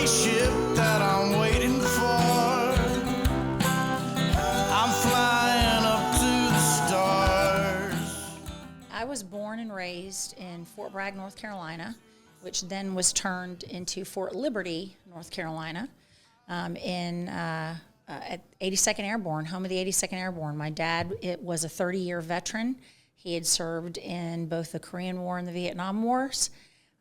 spaceship that I'm waiting for. I'm flying up to the stars. I was born and raised in Fort Bragg, North Carolina, which then was turned into Fort Liberty, North Carolina, at 82nd Airborne, home of the 82nd Airborne. My dad was a 30-year veteran. He had served in both the Korean War and the Vietnam Wars,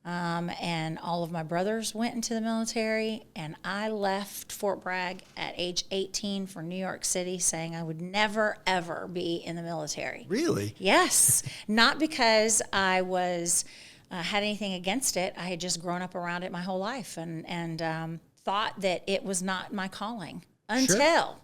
and all of my brothers went into the military, and I left Fort Bragg at age 18 for New York City, saying I would never, ever be in the military. Really? Yes. Not because I was had anything against it. I had just grown up around it my whole life and thought that it was not my calling until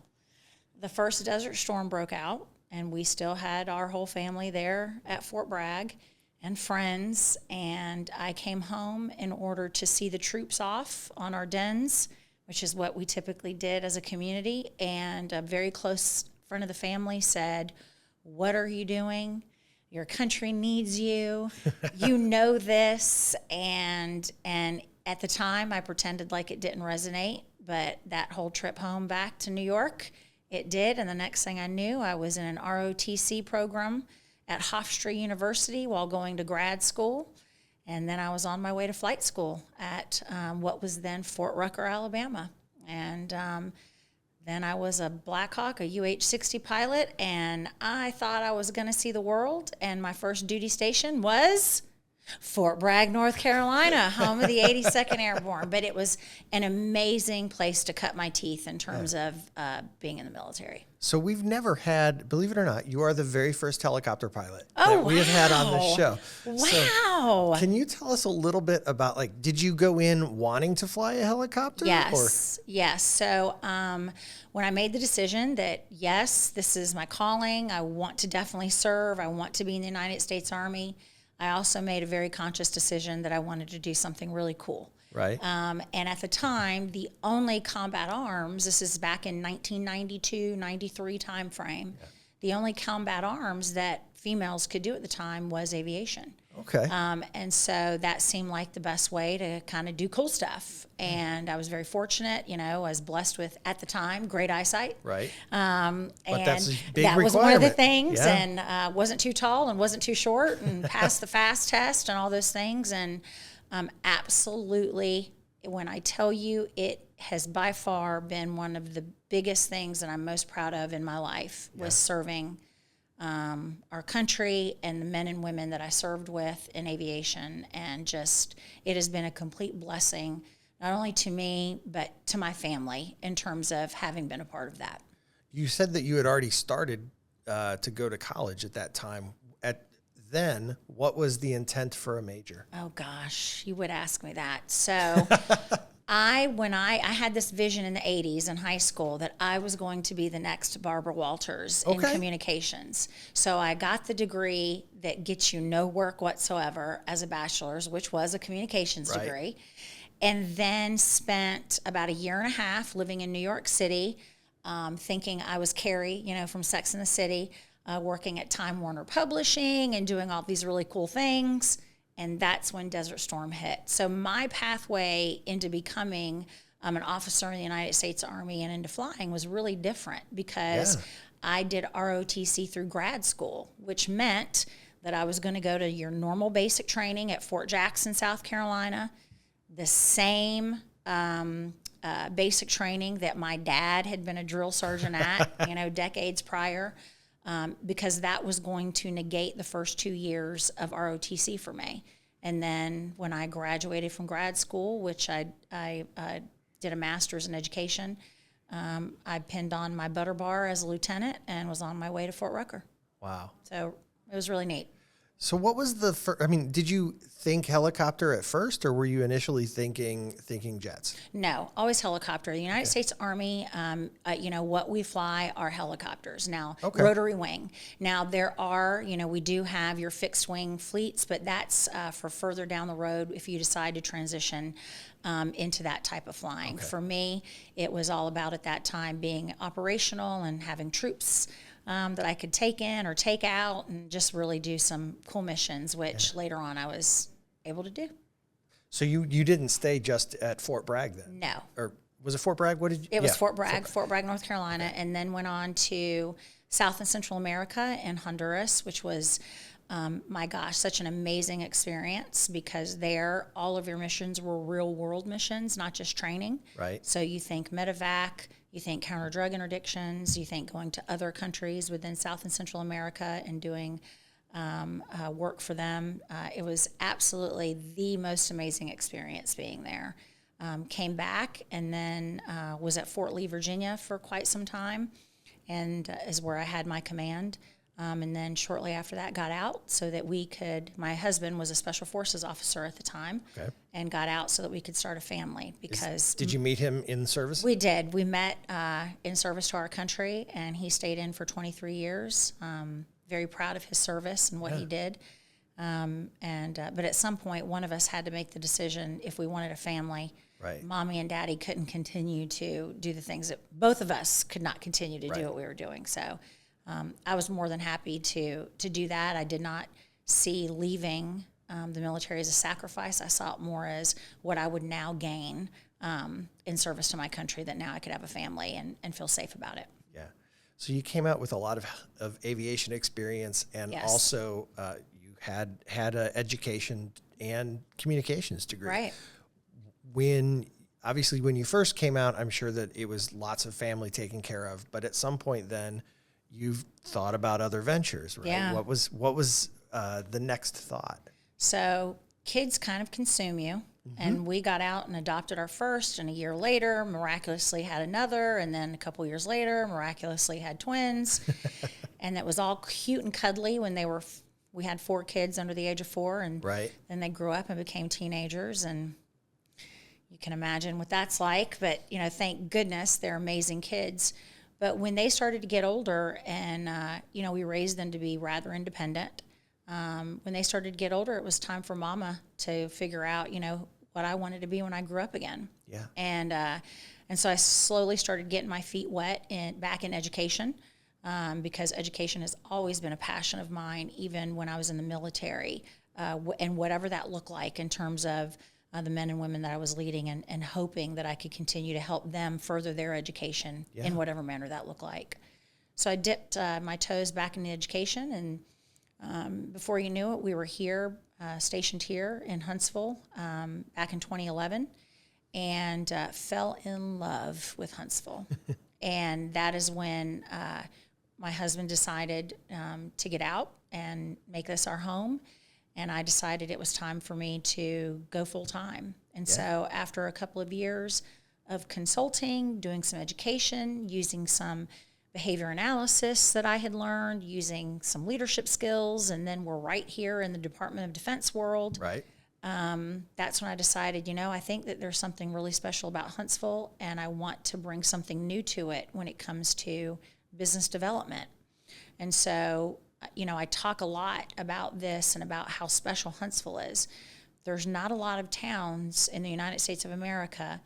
the first Desert Storm broke out, and we still had our whole family there at Fort Bragg and friends, and I came home in order to see the troops off on our dens, which is what we typically did as a community, and a very close friend of the family said, "What are you doing? Your country needs you. You know this." And at the time, I pretended like it didn't resonate, but that whole trip home back to New York, it did. And the next thing I knew, I was in an ROTC program at Hofstra University while going to grad school. And then I was on my way to flight school at what was then Fort Rucker, Alabama. And then I was a Black Hawk, a UH-60 pilot, and I thought I was going to see the world. And my first duty station was Fort Bragg, North Carolina, home of the 82nd Airborne. But it was an amazing place to cut my teeth in terms of being in the military. So we've never had, believe it or not, you are the very first helicopter pilot Oh, that we have had on this show. Wow. So can you tell us a little bit about, like, did you go in wanting to fly a helicopter? Yes. Yes. So when I made the decision that, yes, this is my calling, I want to definitely serve, I want to be in the United States Army, I also made a very conscious decision that I wanted to do something really cool. Right. And at the time, the only combat arms, this is back in 1992, 93 time frame, the only combat arms that females could do at the time was aviation. Okay. And so that seemed like the best way to kind of do cool stuff. And I was very fortunate, I was blessed with, at the time, great eyesight. Right. And that's a big that was one of the requirement. things. Yeah. And wasn't too tall and wasn't too short and passed the FAST test and all those things. And absolutely, when I tell you, it has by far been one of the biggest things that I'm most proud of in my life was serving our country and the men and women that I served with in aviation. And just, it has been a complete blessing, not only to me, but to my family in terms of having been a part of that. You said that you had already started to go to college at that time. Then, what was the intent for a major? Oh gosh, you would ask me that. So when I had this vision in the 80s in high school that I was going to be the next Barbara Walters in communications. So I got the degree that gets you no work whatsoever as a bachelor's, which was a communications degree, and then spent about a year and a half living in New York City, thinking I was Carrie, from Sex and the City, working at Time Warner Publishing and doing all these really cool things. And that's when Desert Storm hit. So my pathway into becoming an officer in the United States Army and into flying was really different because I did ROTC through grad school, which meant that I was going to go to your normal basic training at Fort Jackson, South Carolina, the same basic training that my dad had been a drill sergeant at, decades prior. Because that was going to negate the first 2 years of ROTC for me. And then when I graduated from grad school, which I did a master's in education, I pinned on my butter bar as a lieutenant and was on my way to Fort Rucker. Wow. So it was really neat. So what was the first, did you think helicopter at first, or were you initially thinking jets? No, always helicopter. The United States Army, what we fly are helicopters. Now, rotary wing. Now, there are, we do have your fixed wing fleets, but that's for further down the road if you decide to transition into that type of flying. For me, it was all about at that time being operational and having troops that I could take in or take out and just really do some cool missions, which later on I was able to do. So you didn't stay just at Fort Bragg then? No. Or was it Fort Bragg? What did you? It was Fort Bragg, North Carolina, and then went on to South and Central America and Honduras, which was, my gosh, such an amazing experience because there, all of your missions were real world missions, not just training. Right. So you think medevac, you think counter drug interdictions, you think going to other countries within South and Central America and doing work for them. It was absolutely the most amazing experience being there. Came back and then was at Fort Lee, Virginia for quite some time, and is where I had my command. And then shortly after that got out so that we could, my husband was a special forces officer at the time, and got out so that we could start a family because... Did you meet him in service? We did. We met in service to our country, and he stayed in for 23 years. Very proud of his service and what he did. But at some point, one of us had to make the decision if we wanted a family. Right. Mommy and Daddy couldn't continue to do the things that both of us could not continue to do what we were doing. So I was more than happy to do that. I did not see leaving the military as a sacrifice. I saw it more as what I would now gain in service to my country, that now I could have a family and feel safe about it. Yeah. So you came out with a lot of aviation experience, and also you had an education and communications degree. Right. When you first came out, I'm sure that it was lots of family taken care of, but at some point then you've thought about other ventures, right? Yeah. What was the next thought? So kids kind of consume you. And we got out and adopted our first, and a year later, miraculously had another, and then a couple years later, miraculously had twins. And it was all cute and cuddly when we had 4 kids under the age of 4, and then they grew up and became teenagers, and you can imagine what that's like. But, thank goodness they're amazing kids. But when they started to get older and, we raised them to be rather independent, when they started to get older, it was time for Mama to figure out, what I wanted to be when I grew up again. Yeah. And so I slowly started getting my feet wet back in education, because education has always been a passion of mine, even when I was in the military, and whatever that looked like in terms of the men and women that I was leading, and hoping that I could continue to help them further their education in whatever manner that looked like. So I dipped my toes back into education, and before you knew it, we were here, stationed here in Huntsville back in 2011, and fell in love with Huntsville. And that is when my husband decided to get out and make this our home. And I decided it was time for me to go full time. And so after a couple of years of consulting, doing some education, using some behavior analysis that I had learned, using some leadership skills, and then we're right here in the Department of Defense world. Right. That's when I decided, I think that there's something really special about Huntsville, and I want to bring something new to it when it comes to business development. And so, I talk a lot about this and about how special Huntsville is. There's not a lot of towns in the United States of America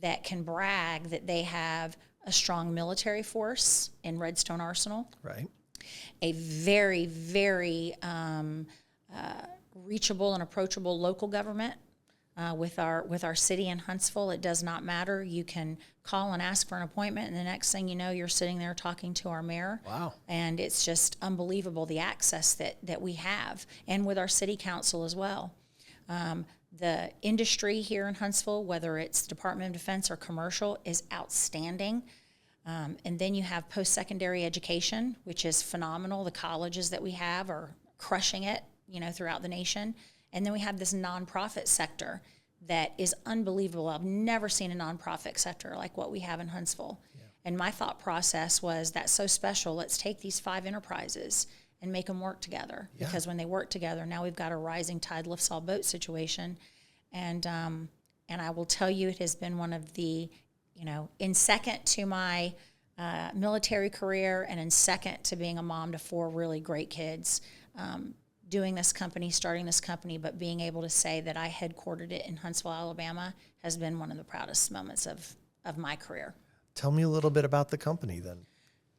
that can brag that they have a strong military force in Redstone Arsenal. Right. A very, very reachable and approachable local government with our city in Huntsville. It does not matter. You can call and ask for an appointment, and the next thing you know, you're sitting there talking to our mayor. Wow. And it's just unbelievable, the access that we have, and with our city council as well. The industry here in Huntsville, whether it's Department of Defense or commercial, is outstanding. And then you have post-secondary education, which is phenomenal. The colleges that we have are crushing it, throughout the nation. And then we have this nonprofit sector that is unbelievable. I've never seen a nonprofit sector like what we have in Huntsville. Yeah. And my thought process was, that's so special. Let's take these 5 enterprises and make them work together. Yeah. Because when they work together, now we've got a rising tide lifts all boats situation. And I will tell you, it has been one of the, in second to my military career, and in second to being a mom to 4 really great kids, doing this company, starting this company, but being able to say that I headquartered it in Huntsville, Alabama, has been one of the proudest moments of my career. Tell me a little bit about the company then.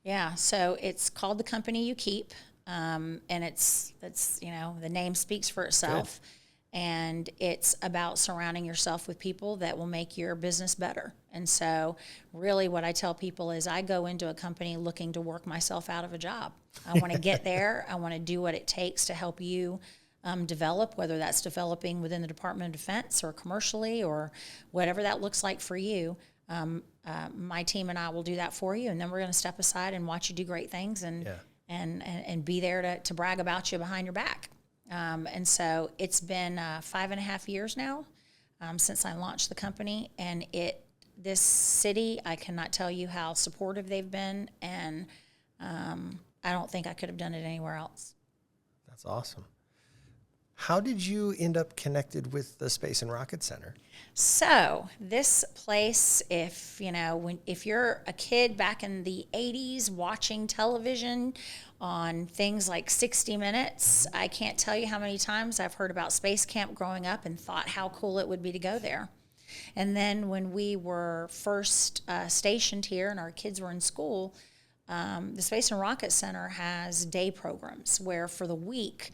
Yeah, so it's called The Company You Keep, and it's the name speaks for itself. And it's about surrounding yourself with people that will make your business better. And so really what I tell people is I go into a company looking to work myself out of a job. I want to get there. I want to do what it takes to help you develop, whether that's developing within the Department of Defense or commercially or whatever that looks like for you. My team and I will do that for you, and then we're going to step aside and watch you do great things and be there to brag about you behind your back. And so it's been 5.5 years now since I launched the company, and this city, I cannot tell you how supportive they've been, and I don't think I could have done it anywhere else. That's awesome. How did you end up connected with the Space and Rocket Center? So this place, if you're a kid back in the 80s watching television on things like 60 Minutes, I can't tell you how many times I've heard about Space Camp growing up and thought how cool it would be to go there. And then when we were first stationed here and our kids were in school, the Space and Rocket Center has day programs where for the week,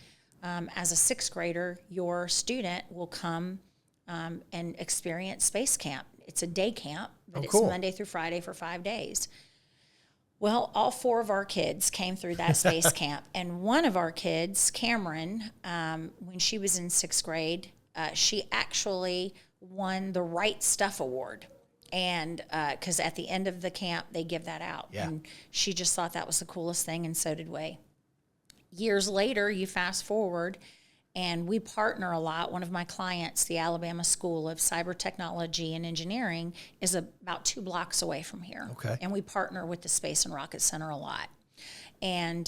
as a sixth grader, your student will come and experience Space Camp. It's a day camp, but it's Monday through Friday for 5 days. Well, all 4 of our kids came through that Space Camp, and one of our kids, Cameron, when she was in 6th grade, she actually won the Wright Stuff Award. And because at the end of the camp, they give that out. Yeah. And she just thought that was the coolest thing, and so did we. Years later, you fast forward, and we partner a lot. One of my clients, the Alabama School of Cyber Technology and Engineering, is about 2 blocks away from here. Okay. And we partner with the Space and Rocket Center a lot. And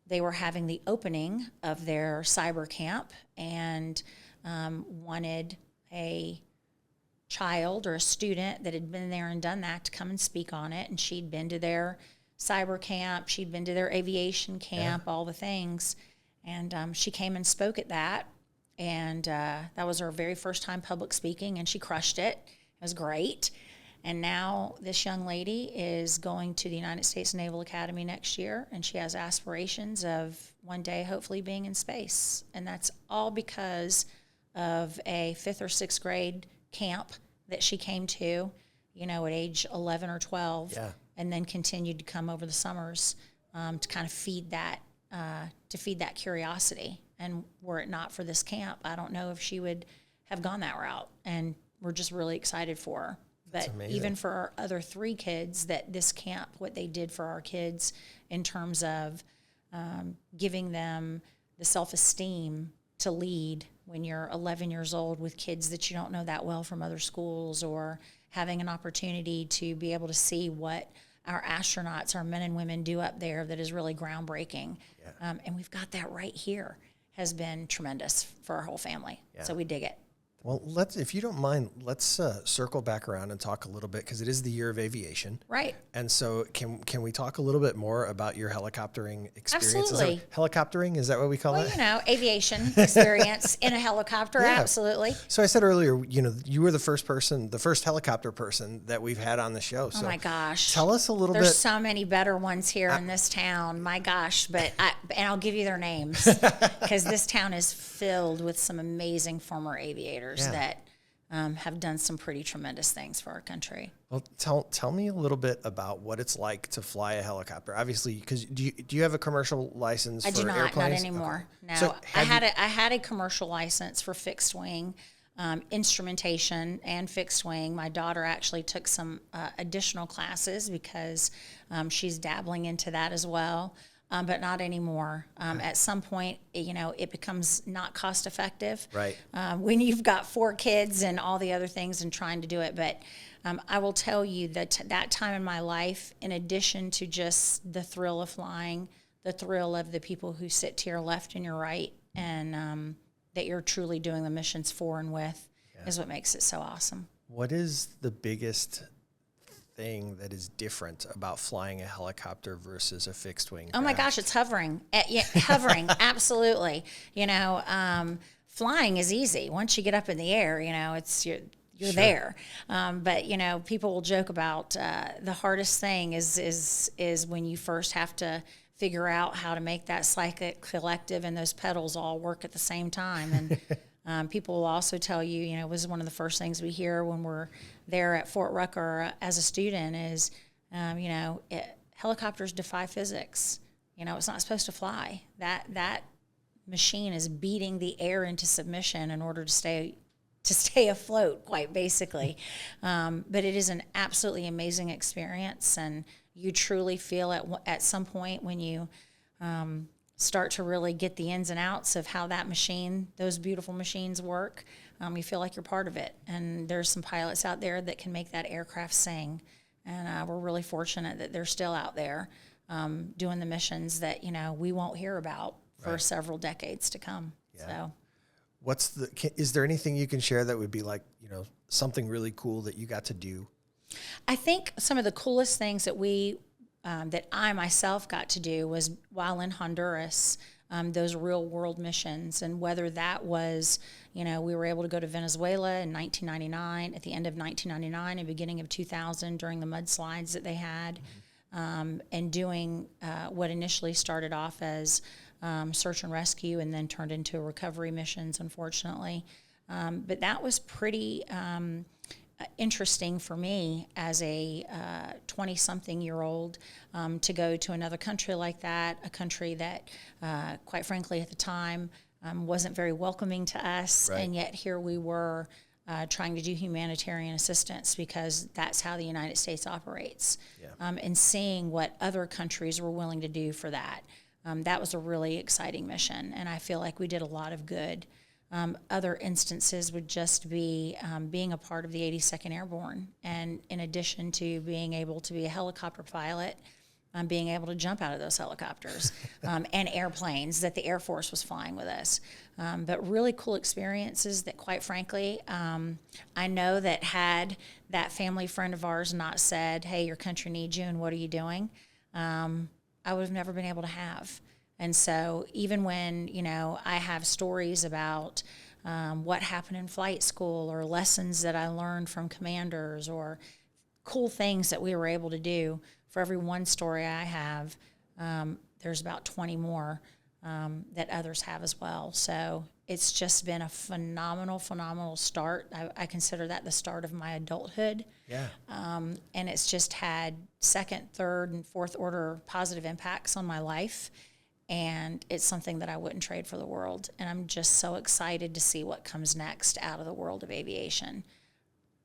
they were having the opening of their cyber camp and wanted a child or a student that had been there and done that to come and speak on it. And she'd been to their cyber camp, she'd been to their aviation camp, all the things. And she came and spoke at that. And that was her very first time public speaking, and she crushed it. It was great. And now this young lady is going to the United States Naval Academy next year, and she has aspirations of one day hopefully being in space. And that's all because of a 5th or 6th grade camp that she came to, at age 11 or 12. Yeah. And then continued to come over the summers to kind of feed that curiosity. And were it not for this camp, I don't know if she would have gone that route. And we're just really excited for her. But even for our other 3 kids, that this camp, what they did for our kids in terms of giving them the self-esteem to lead when you're 11 years old with kids that you don't know that well from other schools, or having an opportunity to be able to see what our astronauts, our men and women do up there that is really groundbreaking. Yeah. And we've got that right here, has been tremendous for our whole family. Yeah. So we dig it. Well, if you don't mind, let's circle back around and talk a little bit, because it is the Year of Aviation. Right. And so can we talk a little bit more about your helicoptering experience? Absolutely. Helicoptering, is that what we call it? Aviation experience in a helicopter, absolutely. So I said earlier, you were the first helicopter person that we've had on the show. So oh my gosh. Tell us a little bit. There's so many better ones here in this town, my gosh, and I'll give you their names, because this town is filled with some amazing former aviators that have done some pretty tremendous things for our country. Well, tell me a little bit about what it's like to fly a helicopter. Obviously, because do you have a commercial license for airplanes? I do not anymore. Okay. No, so I had a commercial license for fixed wing, instrumentation and fixed wing. My daughter actually took some additional classes because she's dabbling into that as well. But not anymore. At some point, it becomes not cost effective. Right. When you've got 4 kids and all the other things and trying to do it. But I will tell you that that time in my life, in addition to just the thrill of flying, the thrill of the people who sit to your left and your right, and that you're truly doing the missions for and with, is what makes it so awesome. What is the biggest thing that is different about flying a helicopter versus a fixed wing? Oh my gosh, it's hovering. Hovering, absolutely. Flying is easy. Once you get up in the air, it's you're sure. There. But people will joke about the hardest thing is when you first have to figure out how to make that cyclic collective and those pedals all work at the same time. People will also tell you, it was one of the first things we hear when we're there at Fort Rucker as a student is, helicopters defy physics. It's not supposed to fly. That machine is beating the air into submission in order to stay afloat, quite basically. But it is an absolutely amazing experience, and you truly feel at some point when you start to really get the ins and outs of how those beautiful machines work, you feel like you're part of it. And there's some pilots out there that can make that aircraft sing. And we're really fortunate that they're still out there doing the missions that, we won't hear about for several decades to come. Yeah. So is there anything you can share that would be like, something really cool that you got to do? I think some of the coolest things that I myself got to do was while in Honduras, those real world missions, and whether that was, we were able to go to Venezuela in 1999, at the end of 1999 and beginning of 2000 during the mudslides that they had, and doing what initially started off as search and rescue and then turned into recovery missions, unfortunately. But that was pretty interesting for me as a 20-something-year-old to go to another country like that, a country that, quite frankly, at the time wasn't very welcoming to us, and yet here we were trying to do humanitarian assistance because that's how the United States operates, and seeing what other countries were willing to do for that. That was a really exciting mission, and I feel like we did a lot of good. Other instances would just be being a part of the 82nd Airborne, and in addition to being able to be a helicopter pilot, being able to jump out of those helicopters and airplanes that the Air Force was flying with us. But really cool experiences that, quite frankly, I know that had that family friend of ours not said, hey, your country needs you and what are you doing, I would have never been able to have. And so even when, I have stories about what happened in flight school or lessons that I learned from commanders or cool things that we were able to do, for every one story I have, there's about 20 more that others have as well. So it's just been a phenomenal start. I consider that the start of my adulthood. Yeah. And it's just had second, third, and fourth order positive impacts on my life. And it's something that I wouldn't trade for the world. And I'm just so excited to see what comes next out of the world of aviation.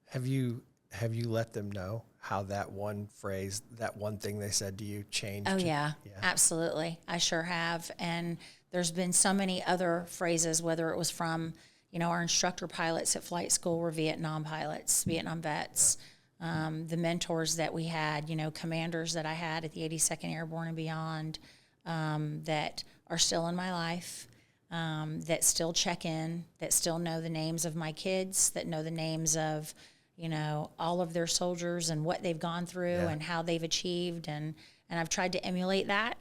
Have you let them know how that one phrase, that one thing they said to you changed? Oh, yeah, absolutely. I sure have. And there's been so many other phrases, whether it was from, our instructor pilots at flight school were Vietnam pilots, Vietnam vets, the mentors that we had, commanders that I had at the 82nd Airborne and beyond, that are still in my life, that still check in, that still know the names of my kids, that know the names of, all of their soldiers and what they've gone through and how they've achieved. And I've tried to emulate that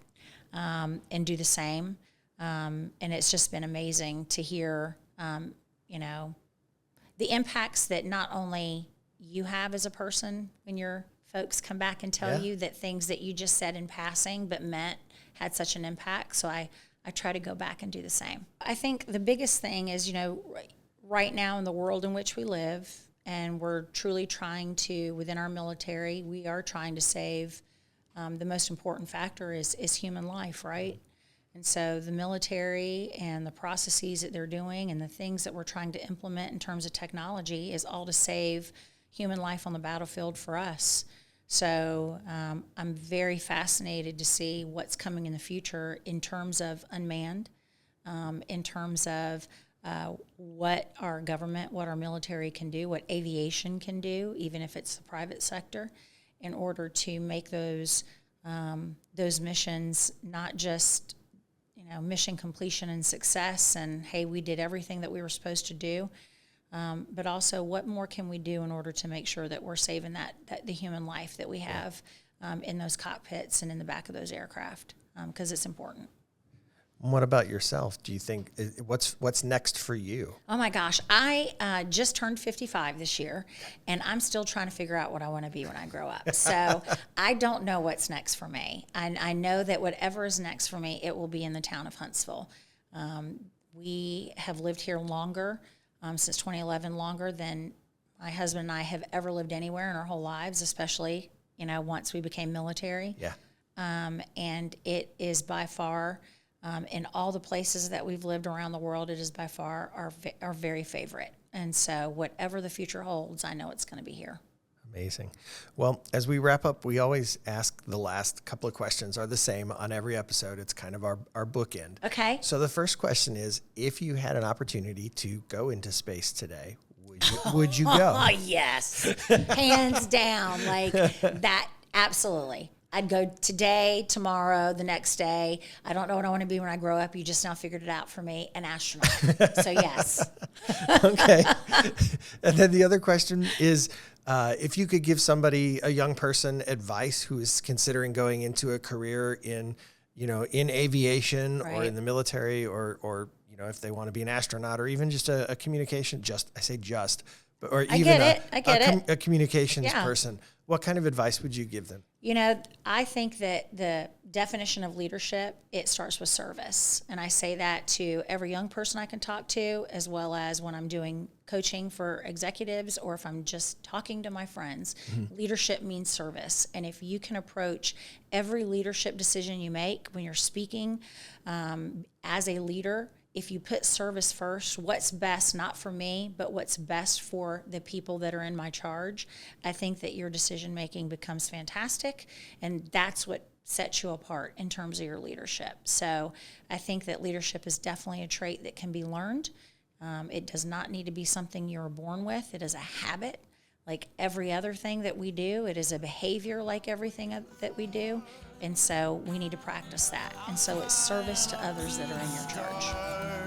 and do the same. And it's just been amazing to hear, the impacts that not only you have as a person when your folks come back and tell you that things that you just said in passing but meant had such an impact. So I try to go back and do the same. I think the biggest thing is, right now in the world in which we live, and we're truly trying to, within our military, we are trying to save, the most important factor is human life, right? And so the military and the processes that they're doing and the things that we're trying to implement in terms of technology is all to save human life on the battlefield for us. So I'm very fascinated to see what's coming in the future in terms of unmanned, in terms of what our government, what our military can do, what aviation can do, even if it's the private sector, in order to make those missions not just mission completion and success and, hey, we did everything that we were supposed to do, but also what more can we do in order to make sure that we're saving that the human life that we have in those cockpits and in the back of those aircraft, because it's important. What about yourself? Do you think, what's next for you? Oh my gosh, I just turned 55 this year, and I'm still trying to figure out what I want to be when I grow up. So I don't know what's next for me. I know that whatever is next for me, it will be in the town of Huntsville. We have lived here longer, since 2011, longer than my husband and I have ever lived anywhere in our whole lives, especially, once we became military. Yeah. And it is by far, in all the places that we've lived around the world, it is by far our very favorite. And so whatever the future holds, I know it's going to be here. Amazing. Well, as we wrap up, we always ask the last couple of questions are the same on every episode. It's kind of our bookend. Okay. So the first question is, if you had an opportunity to go into space today, would you go? Oh, yes. Hands down. Like that, absolutely. I'd go today, tomorrow, the next day. I don't know what I want to be when I grow up. You just now figured it out for me, an astronaut. So, yes. Okay. And then the other question is, if you could give somebody, a young person, advice who is considering going into a career in aviation or Right. in the military or if they want to be an astronaut or even just a communication, or even a communications Yeah. person, what kind of advice would you give them? I think that the definition of leadership, it starts with service. And I say that to every young person I can talk to, as well as when I'm doing coaching for executives or if I'm just talking to my friends. Mm-hmm. Leadership means service. And if you can approach every leadership decision you make when you're speaking as a leader, if you put service first, what's best, not for me, but what's best for the people that are in my charge, I think that your decision-making becomes fantastic, and that's what sets you apart in terms of your leadership. So I think that leadership is definitely a trait that can be learned. It does not need to be something you're born with. It is a habit. Like every other thing that we do, it is a behavior like everything that we do. And so we need to practice that. And so it's service to others that are in your charge.